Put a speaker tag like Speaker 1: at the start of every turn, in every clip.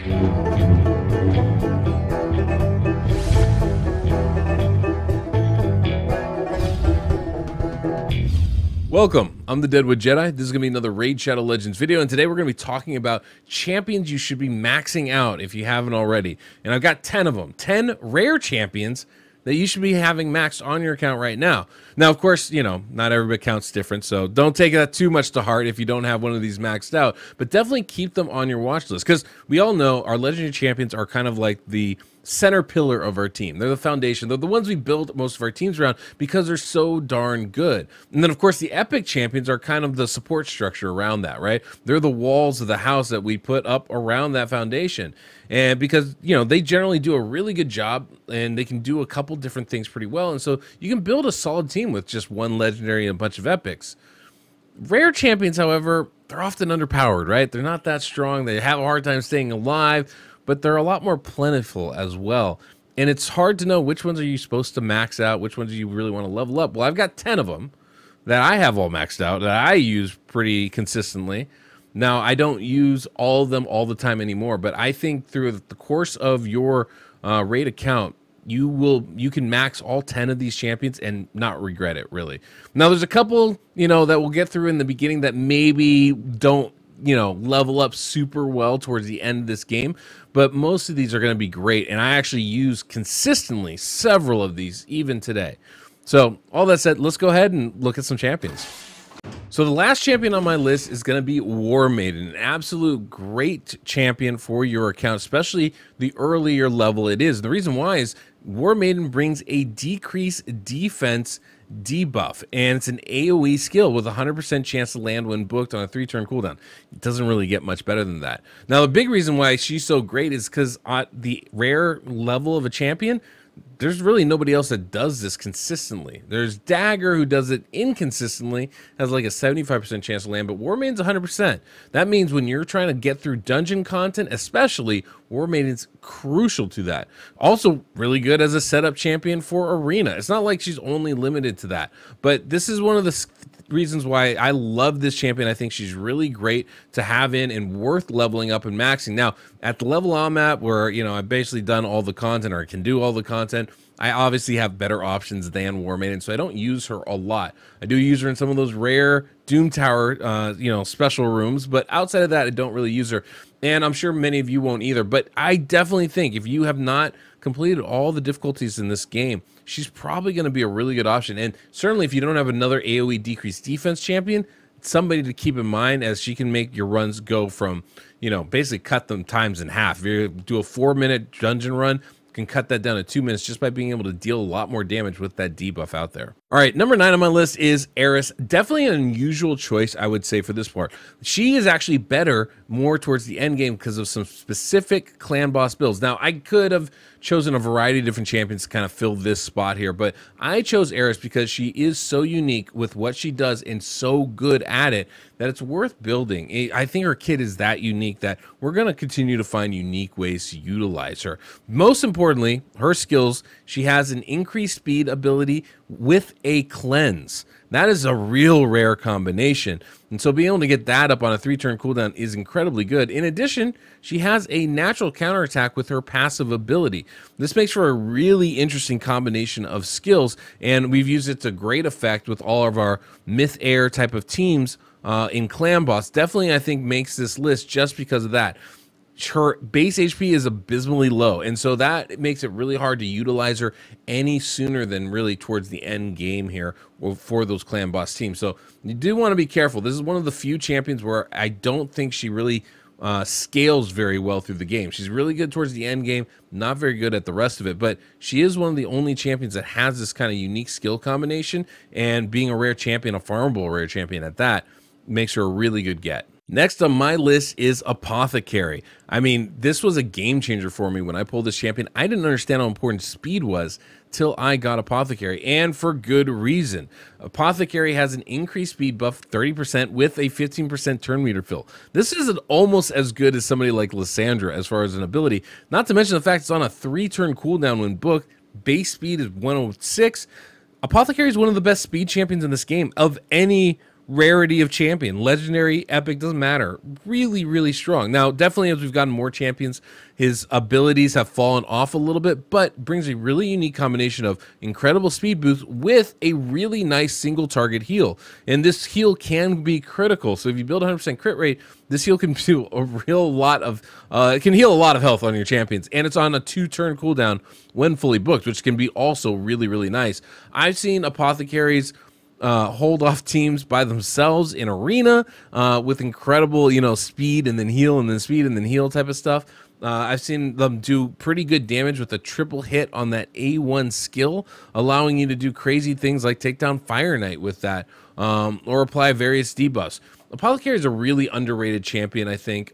Speaker 1: Welcome, I'm the Deadwood Jedi. This is going to be another Raid Shadow Legends video, and today we're going to be talking about champions you should be maxing out if you haven't already. And I've got 10 of them, 10 rare champions that you should be having maxed on your account right now. Now, of course, you know, not every account's different, so don't take that too much to heart if you don't have one of these maxed out, but definitely keep them on your watch list, because we all know our legendary champions are kind of like the center pillar of our team. They're the foundation. They're the ones we build most of our teams around because they're so darn good. And then, of course, the epic champions are kind of the support structure around that, right? They're the walls of the house that we put up around that foundation. And because, you know, they generally do a really good job and they can do a couple different things pretty well. And so you can build a solid team with just one legendary and a bunch of epics. Rare champions, however, they're often underpowered, right? They're not that strong. They have a hard time staying alive, but they're a lot more plentiful as well. And it's hard to know which ones are you supposed to max out, which ones do you really want to level up. Well, I've got 10 of them that I have all maxed out, that I use pretty consistently. Now, I don't use all of them all the time anymore, but I think through the course of your raid account, you can max all 10 of these champions and not regret it, really. Now, there's a couple, you know, that we'll get through in the beginning that maybe don't, you know, level up super well towards the end of this game, but most of these are going to be great, and I actually use consistently several of these even today. So all that said, let's go ahead and look at some champions. So the last champion on my list is going to be War Maiden, an absolute great champion for your account, especially the earlier level it is. The reason why is War Maiden brings a decreased defense debuff, and it's an AoE skill with a 100% chance to land when booked on a 3-turn cooldown. It doesn't really get much better than that. Now, the big reason why she's so great is because at the rare level of a champion, there's really nobody else that does this consistently. There's Dagger, who does it inconsistently, has like a 75% chance to land, but War Maiden's 100%. That means when you're trying to get through dungeon content, especially, War Maiden's crucial to that. Also really good as a setup champion for Arena. It's not like she's only limited to that, but this is one of the reasons why I love this champion. I think she's really great to have in and worth leveling up and maxing. Now, at the level I'm at, where, you know, I've basically done all the content, or I can do all the content, I obviously have better options than War Maiden, so I don't use her a lot. I do use her in some of those rare Doom Tower, you know, special rooms, but outside of that, I don't really use her. And I'm sure many of you won't either, but I definitely think if you have not completed all the difficulties in this game, she's probably going to be a really good option. And certainly if you don't have another AoE decreased defense champion, somebody to keep in mind, as she can make your runs go from, you know, basically cut them times in half. If you do a 4-minute dungeon run, can cut that down to 2 minutes just by being able to deal a lot more damage with that debuff out there. All right, number 9 on my list is Eris. Definitely an unusual choice, I would say, for this part. She is actually better more towards the end game because of some specific clan boss builds. Now, I could have chosen a variety of different champions to kind of fill this spot here, but I chose Eris because she is so unique with what she does and so good at it that it's worth building. I think her kit is that unique that we're going to continue to find unique ways to utilize her. Most importantly, her skills, she has an increased speed ability with a cleanse. That is a real rare combination. And so being able to get that up on a 3-turn cooldown is incredibly good. In addition, she has a natural counterattack with her passive ability. This makes for a really interesting combination of skills, and we've used it to great effect with all of our Myth Air type of teams in Clan Boss. Definitely, I think, makes this list just because of that. Her base HP is abysmally low, and so that makes it really hard to utilize her any sooner than really towards the end game here for those clan boss teams. So you do want to be careful. This is one of the few champions where I don't think she really scales very well through the game. She's really good towards the end game, not very good at the rest of it, but she is one of the only champions that has this kind of unique skill combination, and being a rare champion, a farmable rare champion at that, makes her a really good get. Next on my list is Apothecary. I mean, this was a game changer for me when I pulled this champion. I didn't understand how important speed was till I got Apothecary, and for good reason. Apothecary has an increased speed buff 30% with a 15% turn meter fill. This isn't almost as good as somebody like Lysandra as far as an ability, not to mention the fact it's on a 3-turn cooldown when booked. Base speed is 106. Apothecary is one of the best speed champions in this game of any rarity of champion, legendary, epic, doesn't matter. Really, really strong. Now, definitely as we've gotten more champions, his abilities have fallen off a little bit, but brings a really unique combination of incredible speed boost with a really nice single target heal. And this heal can be critical. So if you build 100% crit rate, this heal can do a real lot of, it can heal a lot of health on your champions. And it's on a 2-turn cooldown when fully booked, which can be also really, really nice. I've seen apothecaries hold off teams by themselves in arena with incredible, speed and then heal and then speed and then heal type of stuff. I've seen them do pretty good damage with a triple hit on that A1 skill, allowing you to do crazy things like take down Fire Knight with that, or apply various debuffs. Apothecary is a really underrated champion, I think.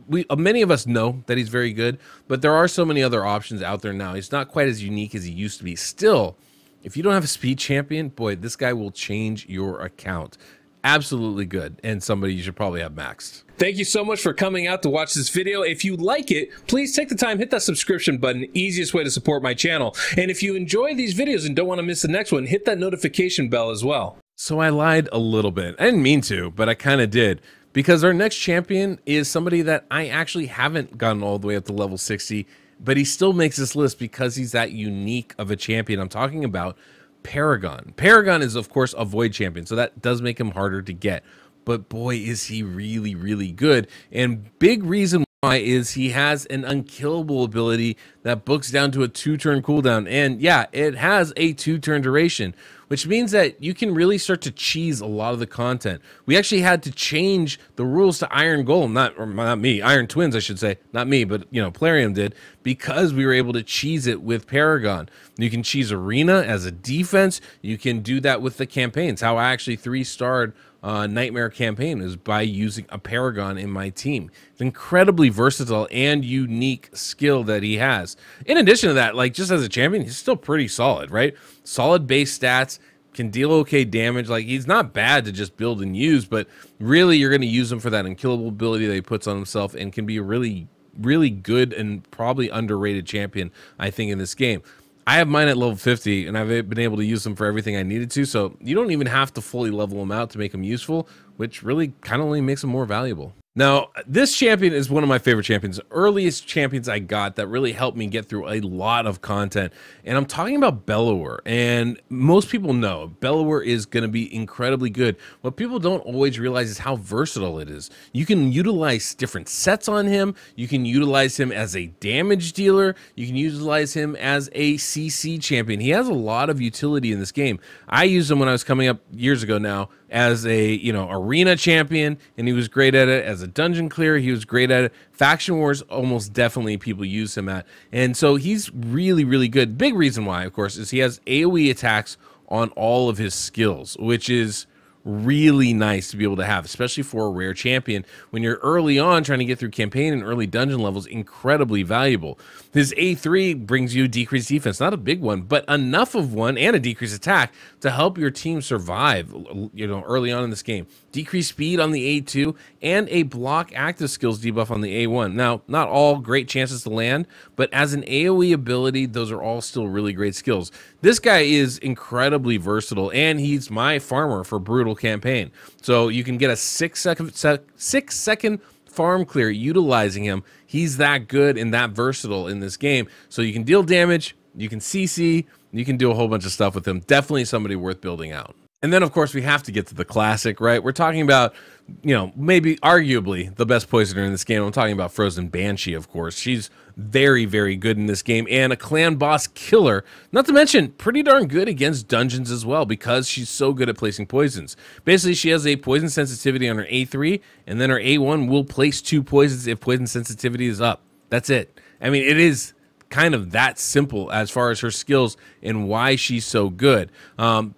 Speaker 1: Many of us know that he's very good, but there are so many other options out there now. He's not quite as unique as he used to be. Still, if you don't have a speed champion, boy, this guy will change your account. Absolutely good, and somebody you should probably have maxed. Thank you so much for coming out to watch this video. If you like it, please take the time, hit that subscription button, easiest way to support my channel. And if you enjoy these videos and don't want to miss the next one, hit that notification bell as well. So I lied a little bit. I didn't mean to, but I kind of did. Because our next champion is somebody that I actually haven't gotten all the way up to level 60, but he still makes this list because he's that unique of a champion. I'm talking about Paragon. Paragon is, of course, a Void champion, so that does make him harder to get. But boy, is he really, really good. And big reason why is he has an unkillable ability that books down to a 2-turn cooldown. And yeah, it has a 2-turn duration, which means that you can really start to cheese a lot of the content. We actually had to change the rules to Iron Golem, not me, Iron Twins, I should say, not me, but Plarium did, because we were able to cheese it with Paragon. You can cheese Arena as a defense. You can do that with the campaigns. How I actually 3-starred Nightmare campaign is by using a Paragon in my team. It's incredibly versatile and unique skill that he has. In addition to that, like just as a champion, he's still pretty solid, right? Solid base stats, can deal okay damage. Like he's not bad to just build and use, but really you're going to use him for that unkillable ability that he puts on himself and can be a really, really good and probably underrated champion, I think, in this game. I have mine at level 50, and I've been able to use them for everything I needed to, so you don't even have to fully level them out to make them useful, which really kind of only makes them more valuable. Now, this champion is one of my favorite champions, earliest champions I got that really helped me get through a lot of content. And I'm talking about Bellower. And most people know Bellower is going to be incredibly good. What people don't always realize is how versatile it is. You can utilize different sets on him. You can utilize him as a damage dealer. You can utilize him as a CC champion. He has a lot of utility in this game. I used him when I was coming up years ago now as a arena champion, and he was great at it. As a dungeon clear, he was great at it. Faction Wars, almost definitely people use him at, and so he's really, really good. Big reason why, of course, is he has AoE attacks on all of his skills, which is really nice to be able to have, especially for a rare champion when you're early on trying to get through campaign and early dungeon levels. Incredibly valuable. His A3 brings you decreased defense, not a big one, but enough of one, and a decreased attack to help your team survive early on in this game. Decreased speed on the A2 and a block active skills debuff on the A1. Now, not all great chances to land, but as an AoE ability, those are all still really great skills. This guy is incredibly versatile, and he's my farmer for Brutal campaign. So you can get a 6-second farm clear utilizing him. He's that good and that versatile in this game. So you can deal damage, you can CC, you can do a whole bunch of stuff with him. Definitely somebody worth building out. And then, of course, we have to get to the classic, right? We're talking about, maybe arguably the best poisoner in this game. I'm talking about Frozen Banshee, of course. She's very, very good in this game and a clan boss killer. Not to mention, pretty darn good against dungeons as well because she's so good at placing poisons. Basically, she has a poison sensitivity on her A3, and then her A1 will place 2 poisons if poison sensitivity is up. That's it. I mean, it is kind of that simple as far as her skills and why she's so good.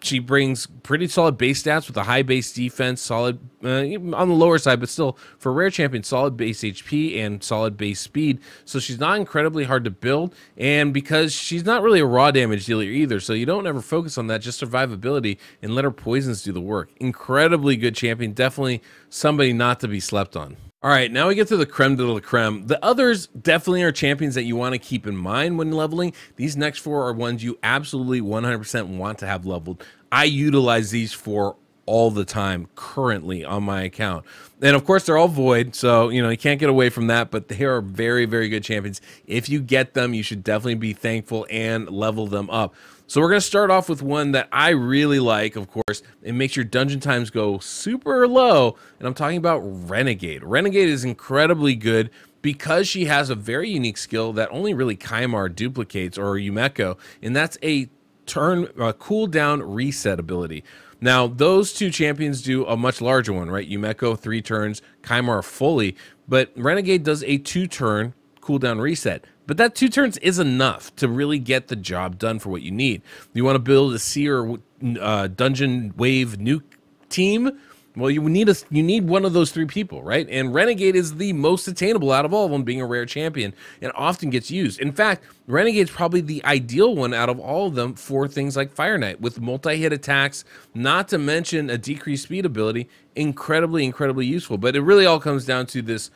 Speaker 1: She brings pretty solid base stats with a high base defense, solid on the lower side, but still for a rare champion, solid base HP and solid base speed. So she's not incredibly hard to build, and because she's not really a raw damage dealer either, so you don't ever focus on that, just survivability and let her poisons do the work. Incredibly good champion, definitely somebody not to be slept on. All right, now we get to the creme de la creme. The others definitely are champions that you want to keep in mind when leveling. These next 4 are ones you absolutely 100% want to have leveled. I utilize these for all the time currently on my account. And of course, they're all void, so you can't get away from that. But they are very, very good champions. If you get them, you should definitely be thankful and level them up. So we're going to start off with one that I really like, of course. It makes your dungeon times go super low, and I'm talking about Renegade. Renegade is incredibly good because she has a very unique skill that only really Kymar duplicates, or Yumeko, and that's a cooldown reset ability. Now, those two champions do a much larger one, right? Yumeko 3 turns, Kymar fully, but Renegade does a 2-turn cooldown reset. But that 2 turns is enough to really get the job done for what you need. You want to build a Seer dungeon wave nuke team? Well, you need one of those 3 people, right? And Renegade is the most attainable out of all of them, being a rare champion, and often gets used. In fact, Renegade's probably the ideal one out of all of them for things like Fire Knight, with multi-hit attacks, not to mention a decreased speed ability. Incredibly, incredibly useful. But it really all comes down to this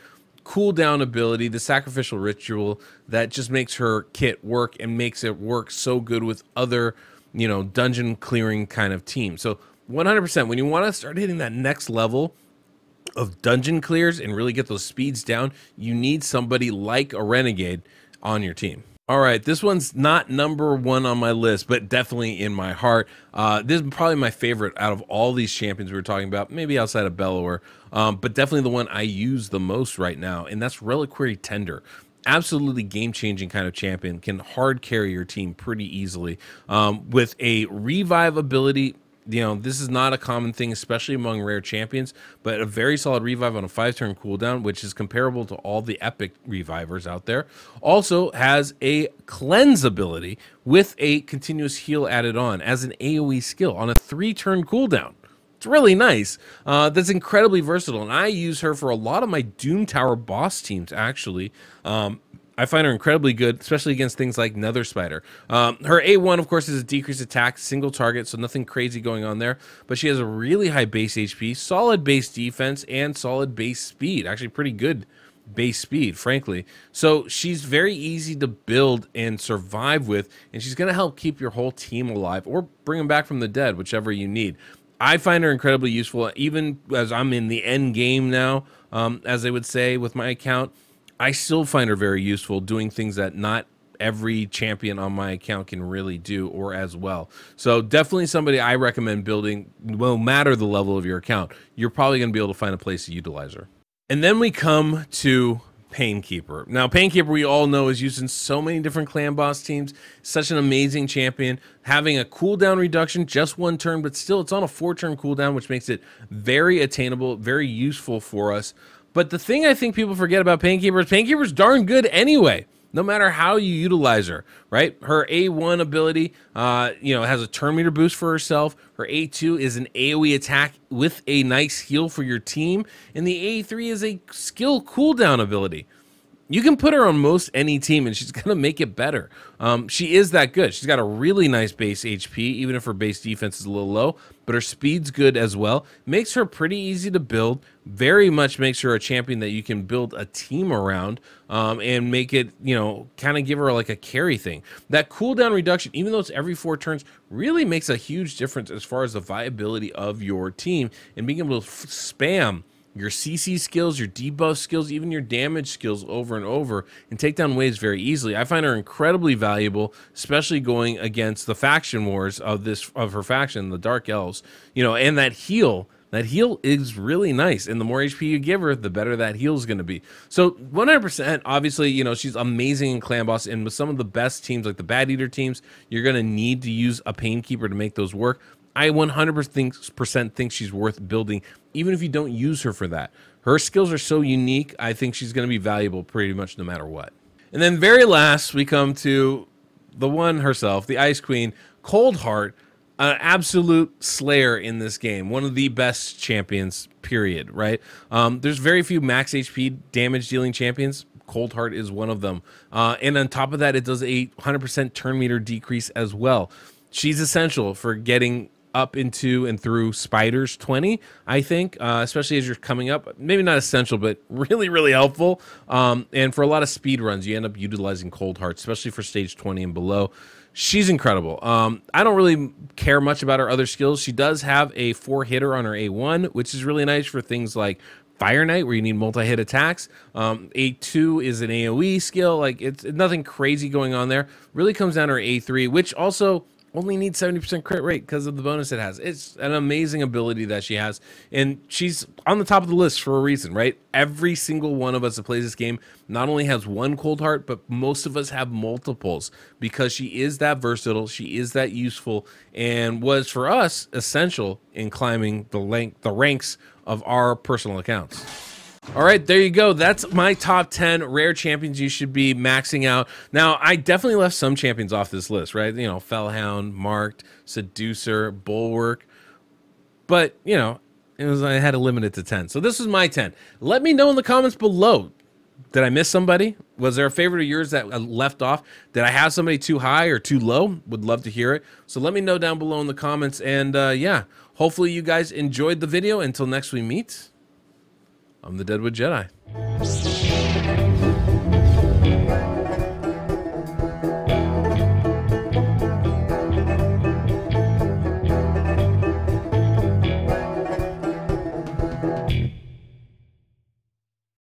Speaker 1: cooldown ability, the sacrificial ritual, that just makes her kit work and makes it work so good with other, dungeon clearing kind of teams. So 100%, when you want to start hitting that next level of dungeon clears and really get those speeds down, you need somebody like a Renegade on your team. All right, this one's not number 1 on my list, but definitely in my heart. This is probably my favorite out of all these champions we were talking about, maybe outside of Bellower, but definitely the one I use the most right now, and that's Reliquary Tender. Absolutely game-changing kind of champion, can hard carry your team pretty easily. With a revive ability, this is not a common thing, especially among rare champions, but a very solid revive on a 5-turn cooldown, which is comparable to all the epic revivers out there. Also has a cleanse ability with a continuous heal added on as an AoE skill on a 3-turn cooldown. It's really nice. That's incredibly versatile, and I use her for a lot of my Doom Tower boss teams, actually. I find her incredibly good, especially against things like Nether Spider. Her A1, of course, is a decreased attack, single target, so nothing crazy going on there. But she has a really high base HP, solid base defense, and solid base speed. Actually, pretty good base speed, frankly. So she's very easy to build and survive with, and she's going to help keep your whole team alive or bring them back from the dead, whichever you need. I find her incredibly useful, even as I'm in the end game now, as they would say with my account. I still find her very useful, doing things that not every champion on my account can really do or as well. So definitely somebody I recommend building, no matter the level of your account. You're probably going to be able to find a place to utilize her. And then we come to Painkeeper. Now, Painkeeper, we all know, is used in so many different clan boss teams. Such an amazing champion, having a cooldown reduction, just 1 turn, but still it's on a 4-turn cooldown, which makes it very attainable, very useful for us. But the thing I think people forget about Painkeeper is Painkeeper's darn good anyway, no matter how you utilize her, right? Her A1 ability, has a turn meter boost for herself. Her A2 is an AoE attack with a nice heal for your team. And the A3 is a skill cooldown ability. You can put her on most any team, and she's going to make it better. She is that good. She's got a really nice base HP, even if her base defense is a little low, but her speed's good as well. Makes her pretty easy to build. Very much makes her a champion that you can build a team around and make it, kind of give her like a carry thing. That cooldown reduction, even though it's every 4 turns, really makes a huge difference as far as the viability of your team and being able to spam your CC skills, your debuff skills, even your damage skills over and over, and take down waves very easily. I find her incredibly valuable, especially going against the faction wars of her faction, the Dark Elves. And that heal. That heal is really nice, and the more HP you give her, the better that heal is going to be. So 100%, obviously, she's amazing in Clan Boss, and with some of the best teams, like the Bad Eater teams, you're going to need to use a Painkeeper to make those work. I 100% think she's worth building, even if you don't use her for that. Her skills are so unique, I think she's going to be valuable pretty much no matter what. And then very last, we come to the one herself, the Ice Queen, Coldheart, an absolute slayer in this game. One of the best champions, period, right? There's very few max HP damage dealing champions. Coldheart is one of them. And on top of that, it does a 100% turn meter decrease as well. She's essential for getting up into and through Spiders 20, I think, especially as you're coming up. Maybe not essential, but really, really helpful. And for a lot of speed runs, you end up utilizing Coldheart, especially for stage 20 and below. She's incredible. I don't really care much about her other skills. She does have a 4-hitter on her A1, which is really nice for things like Fire Knight, where you need multi-hit attacks. A2 is an AoE skill. Like, it's nothing crazy going on there. Really comes down to her A3, which also only needs 70% crit rate because of the bonus it has. It's an amazing ability that she has, and she's on the top of the list for a reason, right? Every single one of us that plays this game not only has one Cold Heart, but most of us have multiples because she is that versatile, she is that useful, and was for us essential in climbing the ranks of our personal accounts. All right, there you go. That's my top 10 rare champions you should be maxing out. Now, I definitely left some champions off this list, right? You know, Fellhound, Marked, Seducer, Bulwark. But, you know, I had to limit it to 10. So this was my 10. Let me know in the comments below. Did I miss somebody? Was there a favorite of yours that left off? Did I have somebody too high or too low? Would love to hear it. So let me know down below in the comments. And yeah, hopefully you guys enjoyed the video. Until next we meet, I'm the Deadwood Jedi.